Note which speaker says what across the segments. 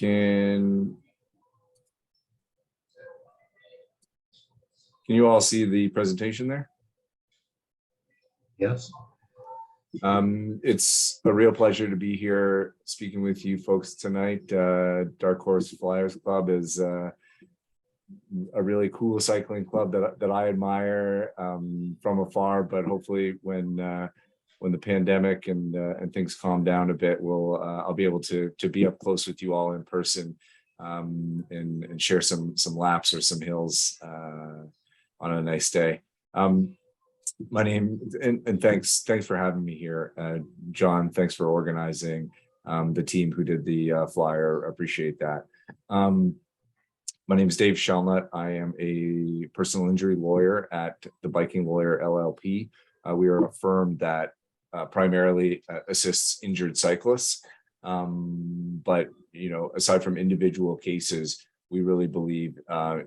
Speaker 1: Can you all see the presentation there?
Speaker 2: Yes.
Speaker 1: It's a real pleasure to be here speaking with you folks tonight. Dark Horse Flyers Club is a really cool cycling club that I admire from afar, but hopefully when the pandemic and things calm down a bit, I'll be able to be up close with you all in person and share some laps or some hills on a nice day. My name and thanks for having me here, John. Thanks for organizing the team who did the flyer. Appreciate that. My name is Dave Shellnutt. I am a personal injury lawyer at the Biking Lawyer LLP. We are a firm that primarily assists injured cyclists, but aside from individual cases, we really believe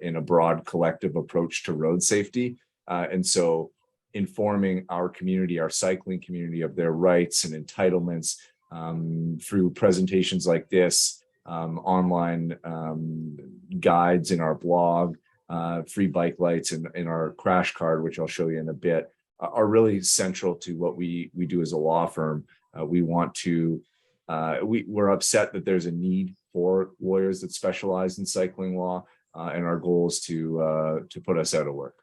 Speaker 1: in a broad collective approach to road safety, and so informing our community, our cycling community, of their rights and entitlements through presentations like this, online guides in our blog, free bike lights in our crash card, which I'll show you in a bit, are really central to what we do as a law firm. We want to, we're upset that there's a need for lawyers that specialize in cycling law, and our goal is to put us out of work.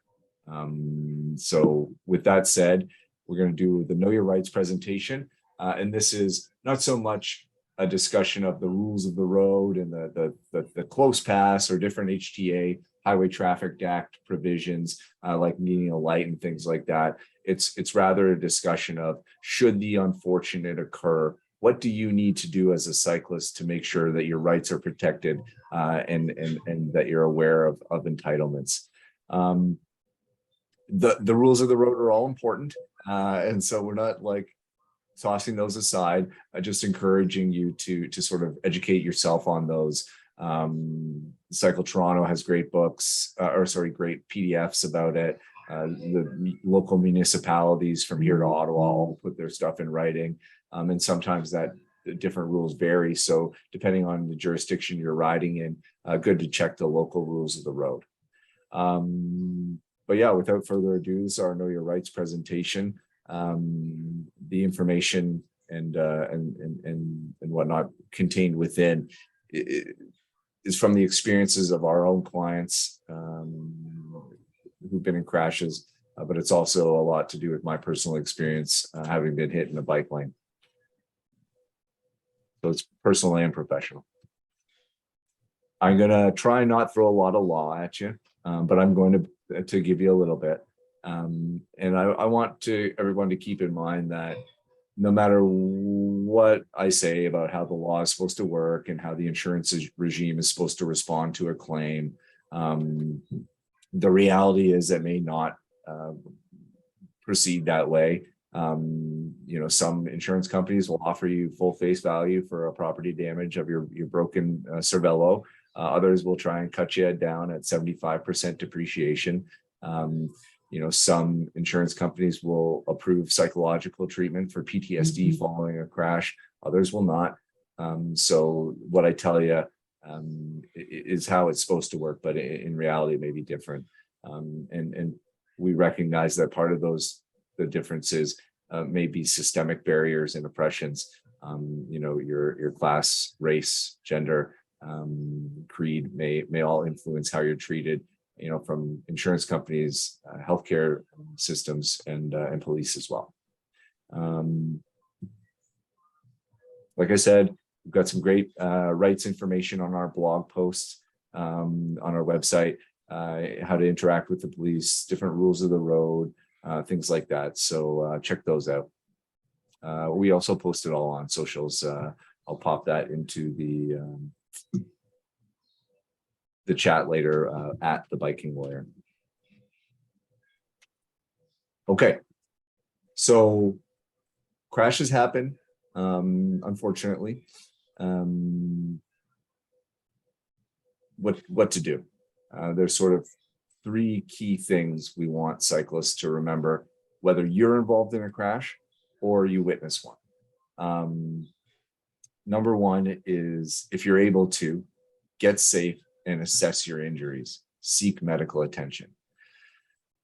Speaker 1: So with that said, we're going to do the Know Your Rights presentation, and this is not so much a discussion of the rules of the road and the close pass or different HTA, Highway Traffic Act provisions, like needing a light and things like that. It's rather a discussion of, should the unfortunate occur, what do you need to do as a cyclist to make sure that your rights are protected, and that you're aware of entitlements. The rules of the road are all important, and so we're not like tossing those aside, just encouraging you to sort of educate yourself on those. Cycle Toronto has great books, great PDFs about it. The local municipalities from here to Ottawa all put their stuff in writing, and sometimes the different rules vary. So depending on the jurisdiction you're riding in, good to check the local rules of the road. But yeah, without further ado, this is our Know Your Rights presentation. The information and whatnot contained within is from the experiences of our own clients who've been in crashes, but it's also a lot to do with my personal experience, having been hit in a bike lane. So it's personal and professional. I'm gonna try not throw a lot of law at you, but I'm going to give you a little bit. And I want everyone to keep in mind that no matter what I say about how the law is supposed to work and how the insurance regime is supposed to respond to a claim, the reality is that may not proceed that way. Some insurance companies will offer you full face value for a property damage of your broken Cervelo. Others will try and cut you down at 75% depreciation. Some insurance companies will approve psychological treatment for PTSD following a crash. Others will not. So what I tell you is how it's supposed to work, but in reality, it may be different. And we recognize that part of the differences may be systemic barriers and oppressions. Your class, race, gender, creed may all influence how you're treated, from insurance companies, healthcare systems, and police as well. Like I said, we've got some great rights information on our blog posts, on our website, how to interact with the police, different rules of the road, things like that. So check those out. We also post it all on socials. I'll pop that into the chat later at the Biking Lawyer. Okay, so crashes happen, unfortunately. What to do? There's sort of three key things we want cyclists to remember, whether you're involved in a crash or you witness one. number one is, if you're able to, get safe and assess your injuries, seek medical attention.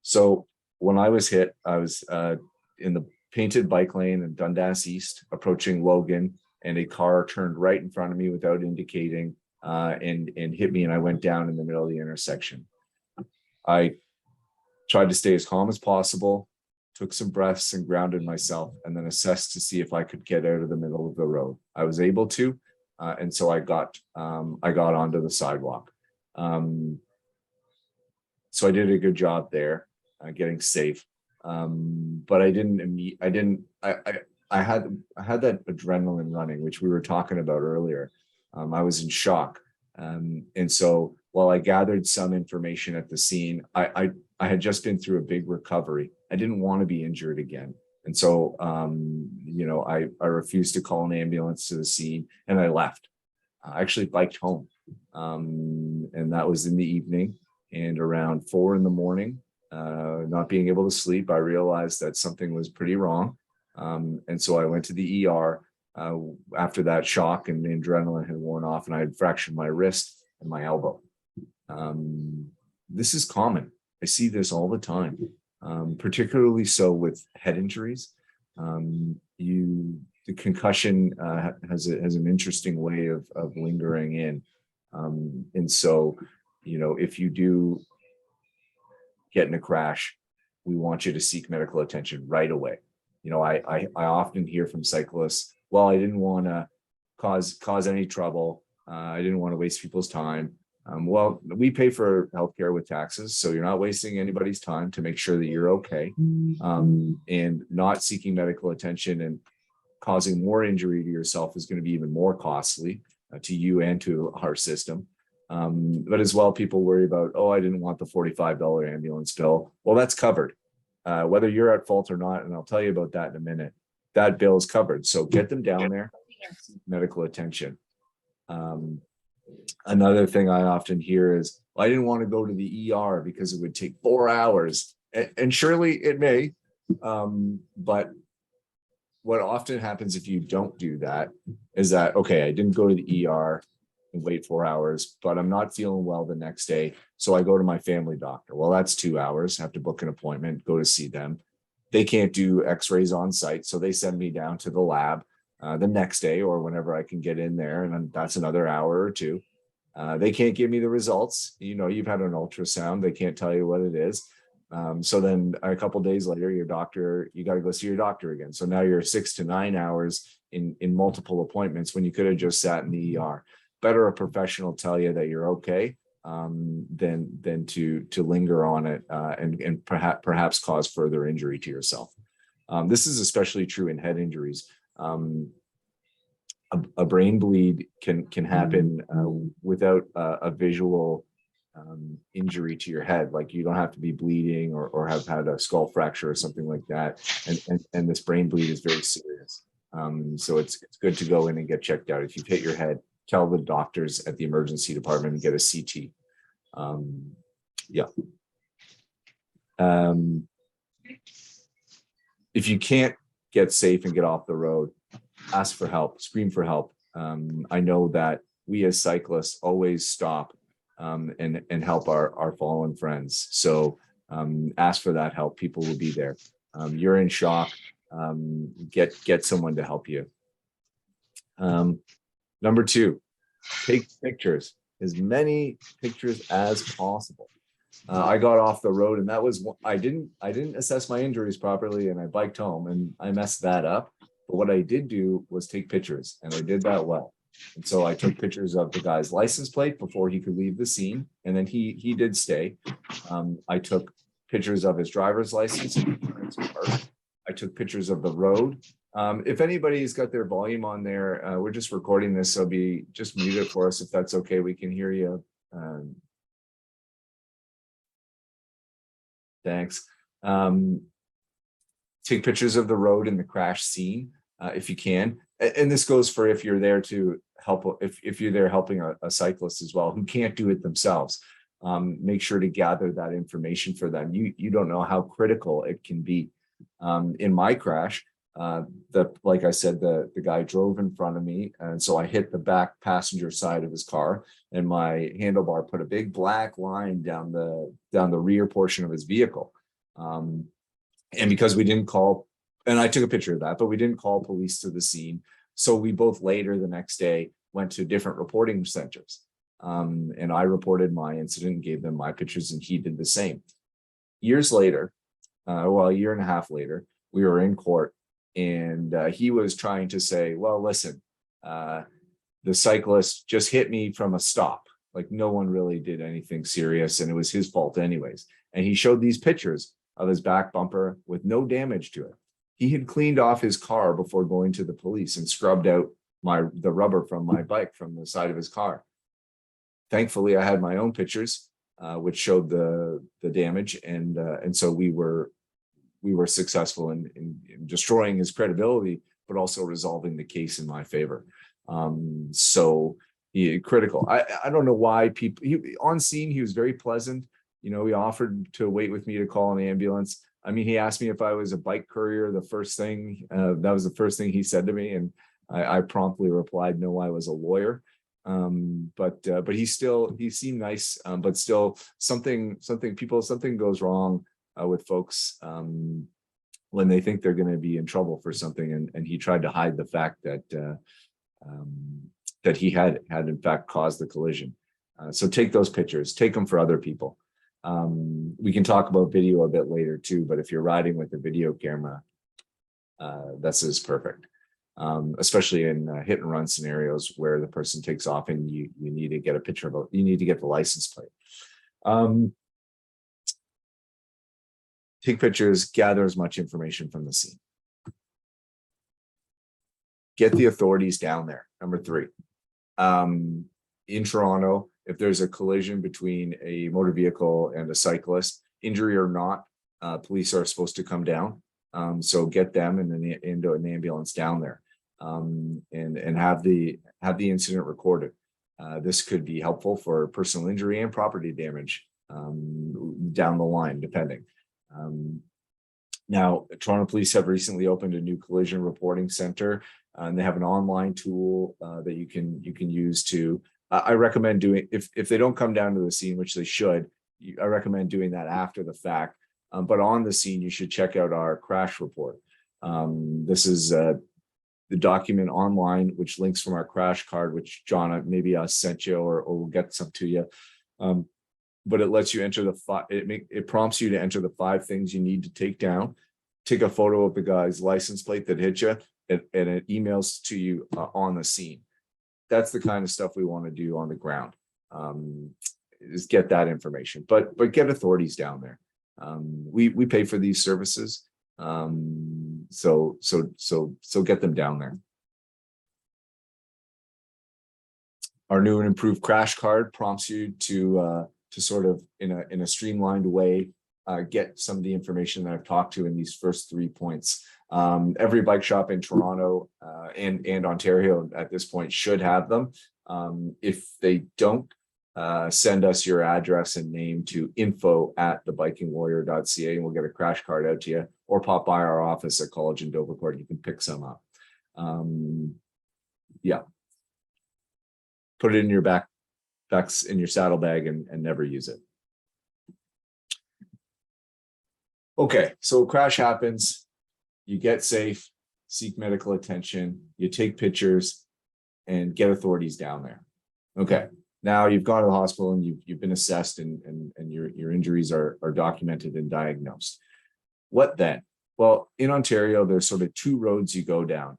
Speaker 1: So when I was hit, I was in the painted bike lane in Dundas East, approaching Logan, and a car turned right in front of me without indicating and hit me, and I went down in the middle of the intersection. I tried to stay as calm as possible, took some breaths and grounded myself, and then assessed to see if I could get out of the middle of the road. I was able to, and so I got onto the sidewalk. So I did a good job there, getting safe. But I had that adrenaline running, which we were talking about earlier. I was in shock. And so while I gathered some information at the scene, I had just been through a big recovery. I didn't want to be injured again. And so, I refused to call an ambulance to the scene, and I left. I actually biked home. And that was in the evening. And around 4 a.m, not being able to sleep, I realized that something was pretty wrong. And so I went to the ER after that shock, and the adrenaline had worn off, and I had fractured my wrist and my elbow. This is common. I see this all the time, particularly so with head injuries. The concussion has an interesting way of lingering in. And so, if you do get in a crash, we want you to seek medical attention right away. I often hear from cyclists, well, I didn't want to cause any trouble. I didn't want to waste people's time. Well, we pay for healthcare with taxes, so you're not wasting anybody's time to make sure that you're okay. And not seeking medical attention and causing more injury to yourself is going to be even more costly to you and to our system. But as well, people worry about, oh, I didn't want the $45 ambulance bill. Well, that's covered, whether you're at fault or not. And I'll tell you about that in a minute. That bill is covered. So get them down there, medical attention. Another thing I often hear is, well, I didn't want to go to the ER because it would take 4 hours. And surely it may. But what often happens if you don't do that is that, okay, I didn't go to the ER and wait 4 hours, but I'm not feeling well the next day. So I go to my family doctor. Well, that's 2 hours. I have to book an appointment, go to see them. They can't do x-rays on site. So they send me down to the lab the next day or whenever I can get in there. And then that's another hour or two. They can't give me the results. You've had an ultrasound. They can't tell you what it is. So then a couple of days later, you got to go see your doctor again. So now you're 6 to 9 hours in multiple appointments when you could have just sat in the ER. Better a professional tell you that you're okay than to linger on it and perhaps cause further injury to yourself. This is especially true in head injuries. A brain bleed can happen without a visual injury to your head. Like, you don't have to be bleeding or have had a skull fracture or something like that. And this brain bleed is very serious. So it's good to go in and get checked out. If you've hit your head, tell the doctors at the emergency department and get a CT. If you can't get safe and get off the road, ask for help, scream for help. I know that we as cyclists always stop and help our fallen friends. So ask for that help. People will be there. You're in shock. Get someone to help you. Number 2, take pictures, as many pictures as possible. I got off the road, and that was, I didn't assess my injuries properly, and I biked home, and I messed that up. But what I did do was take pictures, and I did that well. And so I took pictures of the guy's license plate before he could leave the scene, and then he did stay. I took pictures of his driver's license. I took pictures of the road. If anybody's got their volume on there, we're just recording this, so just mute it for us if that's okay. We can hear you. Thanks. Take pictures of the road and the crash scene if you can. And this goes for if you're there to help, if you're there helping a cyclist as well who can't do it themselves. Make sure to gather that information for them. You don't know how critical it can be. In my crash, Like I said, the guy drove in front of me, and so I hit the back passenger side of his car, and my handlebar put a big black line down the rear portion of his vehicle. And because we didn't call, and I took a picture of that, but we didn't call police to the scene. So we both later the next day went to different reporting centers. And I reported my incident, gave them my pictures, and he did the same. Years later, a year and a half later, we were in court, and he was trying to say, well, listen, the cyclist just hit me from a stop. Like, no one really did anything serious, and it was his fault anyways. And he showed these pictures of his back bumper with no damage to it. He had cleaned off his car before going to the police and scrubbed out the rubber from my bike from the side of his car. Thankfully, I had my own pictures, which showed the damage, and so we were successful in destroying his credibility, but also resolving the case in my favor. So critical. I don't know why people. On scene, he was very pleasant. He offered to wait with me to call an ambulance. I mean, he asked me if I was a bike courier. The first thing that was the first thing he said to me, and I promptly replied, no, I was a lawyer. But he seemed nice, but still something goes wrong with folks when they think they're going to be in trouble for something, and he tried to hide the fact that he had in fact caused the collision. So take those pictures, take them for other people. We can talk about video a bit later too, but if you're riding with a video camera, this is perfect. Especially in hit and run scenarios where the person takes off and you need to get a picture of it. You need to get the license plate. Take pictures, gather as much information from the scene. Get the authorities down there. Number 3. In Toronto, if there's a collision between a motor vehicle and a cyclist, injury or not, police are supposed to come down. So get them and then into an ambulance down there, and have the incident recorded. This could be helpful for personal injury and property damage down the line, depending. Now, Toronto Police have recently opened a new collision reporting center, and they have an online tool that you can use to. I recommend doing, if they don't come down to the scene, which they should, I recommend doing that after the fact. But on the scene, you should check out our crash report. This is the document online, which links from our crash card, which John maybe sent you, or we'll get some to you. But it lets you enter it prompts you to enter the 5 things you need to take down. Take a photo of the guy's license plate that hit you, and it emails to you on the scene. That's the kind of stuff we want to do on the ground. Is get that information, but get authorities down there. We pay for these services, so get them down there. Our new and improved crash card prompts you to sort of in a streamlined way get some of the information that I've talked to in these first 3 points. Every bike shop in Toronto and Ontario at this point should have them. If they don't, send us your address and name to info@thebikingwarrior.ca, and we'll get a crash card out to you, or pop by our office at College and Dovercourt. You can pick some up. Yeah. Put it in your in your saddlebag and never use it. Okay, so crash happens. You get safe, seek medical attention, you take pictures, and get authorities down there. Okay. Now you've gone to the hospital and you've been assessed, and your injuries are documented and diagnosed. What then? Well, in Ontario, there's sort of 2 roads you go down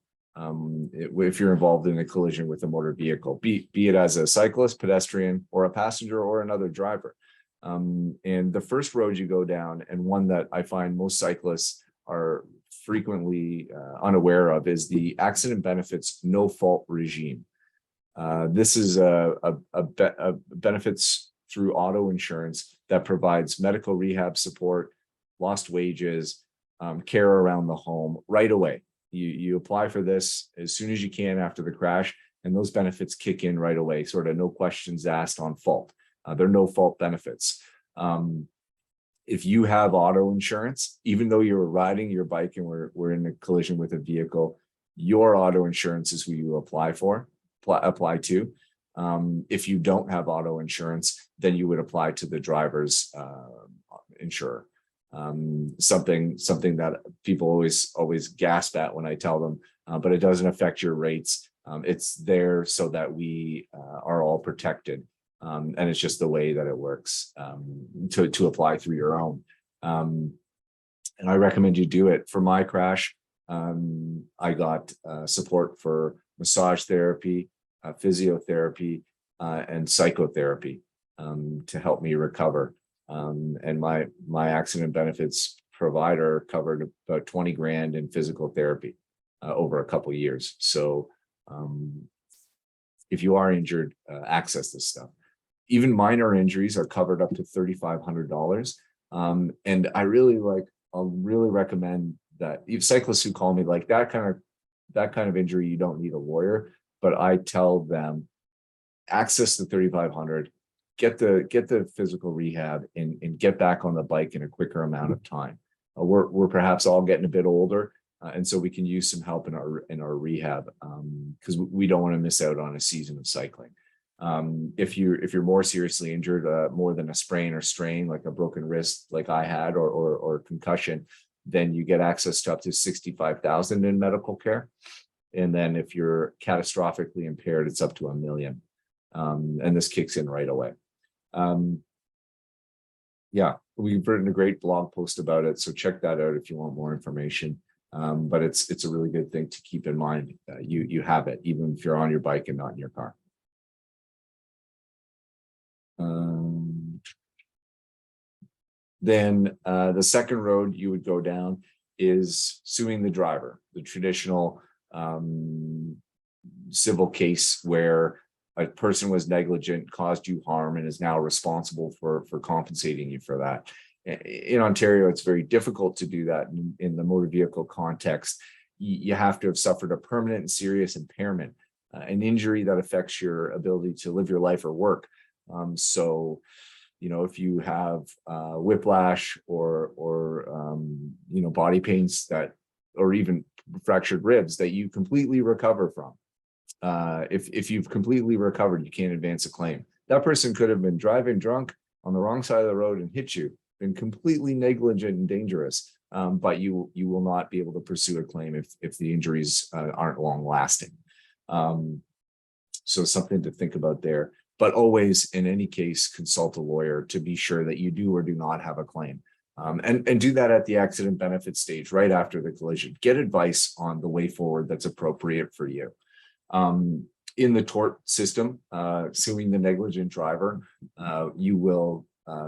Speaker 1: if you're involved in a collision with a motor vehicle, be it as a cyclist, pedestrian, or a passenger, or another driver. And the first road you go down, and one that I find most cyclists are frequently unaware of, is the accident benefits no fault regime. This is a benefits through auto insurance that provides medical rehab support, lost wages, care around the home right away. You apply for this as soon as you can after the crash, and those benefits kick in right away, sort of no questions asked on fault. They're no fault benefits. if you have auto insurance, even though you're riding your bike and we're in a collision with a vehicle, your auto insurance is who you apply to. If you don't have auto insurance, then you would apply to the driver's insurer. Something that people always gasp at when I tell them, but it doesn't affect your rates. It's there so that we are all protected. And it's just the way that it works to apply through your own. And I recommend you do it. For my crash, I got support for massage therapy, physiotherapy, and psychotherapy to help me recover. And my accident benefits provider covered about 20 grand in physical therapy over a couple of years. So if you are injured, access this stuff. Even minor injuries are covered up to $3,500. And I'll really recommend that. You have cyclists who call me like that kind of injury, you don't need a lawyer, but I tell them access the $3,500, get the physical rehab and get back on the bike in a quicker amount of time. We're perhaps all getting a bit older, and so we can use some help in our rehab because we don't want to miss out on a season of cycling. If you're more seriously injured, more than a sprain or strain, like a broken wrist, like I had, or concussion, then you get access to up to $65,000 in medical care. And then if you're catastrophically impaired, it's up to $1 million. And this kicks in right away. Yeah, we've written a great blog post about it, so check that out if you want more information. But it's a really good thing to keep in mind. You have it, even if you're on your bike and not in your car. Then the second road you would go down is suing the driver, the traditional civil case where a person was negligent, caused you harm, and is now responsible for compensating you for that. In Ontario, it's very difficult to do that in the motor vehicle context. You have to have suffered a permanent and serious impairment, an injury that affects your ability to live your life or work. So, if you have whiplash or body pains or even fractured ribs that you completely recover from, if you've completely recovered, you can't advance a claim. That person could have been driving drunk on the wrong side of the road and hit you, been completely negligent and dangerous, but you will not be able to pursue a claim if the injuries aren't long lasting. So something to think about there. But always, in any case, consult a lawyer to be sure that you do or do not have a claim. And do that at the accident benefit stage, right after the collision. Get advice on the way forward that's appropriate for you. In the tort system, suing the negligent driver, you will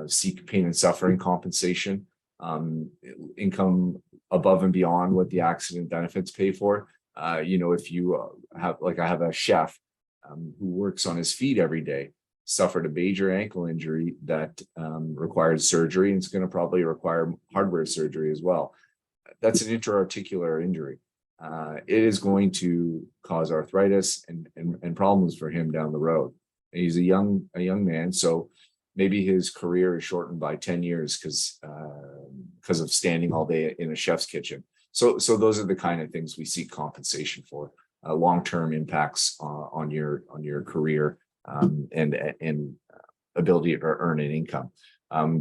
Speaker 1: seek pain and suffering compensation, income above and beyond what the accident benefits pay for. If you have, like I have a chef who works on his feet every day, suffered a major ankle injury that required surgery, and it's going to probably require hardware surgery as well. That's an interarticular injury. It is going to cause arthritis and problems for him down the road. And he's a young man, so maybe his career is shortened by 10 years because of standing all day in a chef's kitchen. So those are the kind of things we seek compensation for. Long-term impacts on your career and ability to earn an income.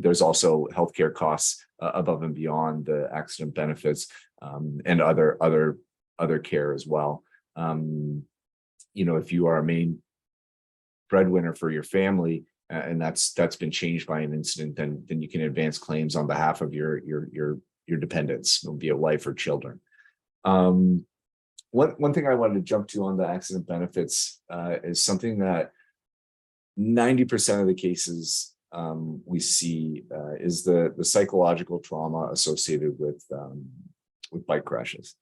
Speaker 1: There's also healthcare costs above and beyond the accident benefits and other care as well. If you are a main breadwinner for your family and that's been changed by an incident, then you can advance claims on behalf of your dependents, be it wife or children. One thing I wanted to jump to on the accident benefits is something that 90% of the cases we see is the psychological trauma associated with bike crashes.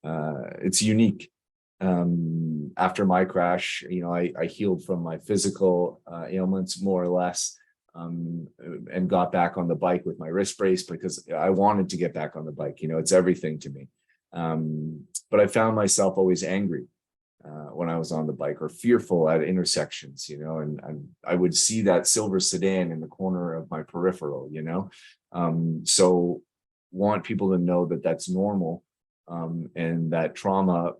Speaker 1: It's unique. After my crash, I healed from my physical ailments more or less, and got back on the bike with my wrist brace because I wanted to get back on the bike. It's everything to me. But I found myself always angry when I was on the bike, or fearful at intersections, and I would see that silver sedan in the corner of my peripheral, so want people to know that that's normal, and that trauma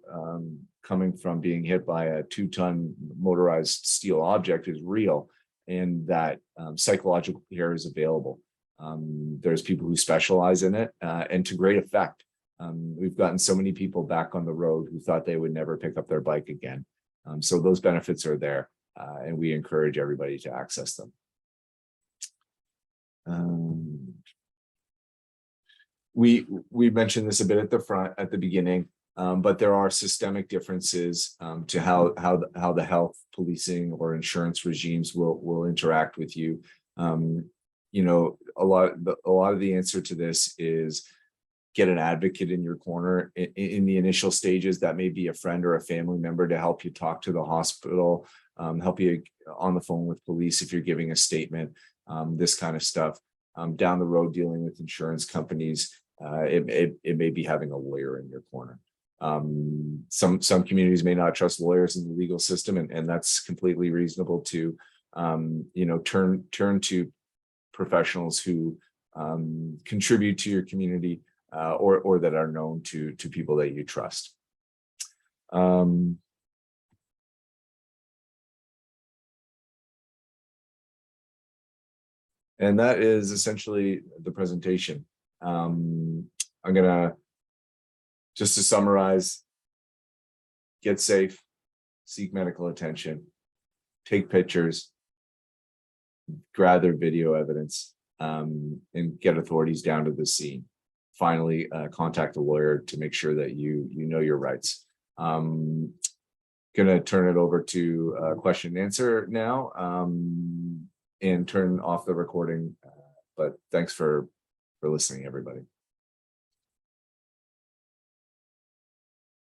Speaker 1: coming from being hit by a 2-ton motorized steel object is real, and that psychological care is available. There's people who specialize in it, and to great effect. We've gotten so many people back on the road who thought they would never pick up their bike again. So those benefits are there, and we encourage everybody to access them. We mentioned this a bit at the beginning, but there are systemic differences to how the health, policing, or insurance regimes will interact with you. A lot of the answer to this is get an advocate in your corner in the initial stages. That may be a friend or a family member to help you talk to the hospital, help you on the phone with police if you're giving a statement, this kind of stuff. Down the road, dealing with insurance companies, it may be having a lawyer in your corner. Some communities may not trust lawyers in the legal system, and that's completely reasonable to turn to professionals who contribute to your community, or that are known to people that you trust. And that is essentially the presentation. I'm gonna, just to summarize, get safe, seek medical attention, take pictures, gather video evidence, and get authorities down to the scene. Finally, contact a lawyer to make sure that you know your rights. Gonna turn it over to question and answer now, and turn off the recording. But thanks for listening, everybody.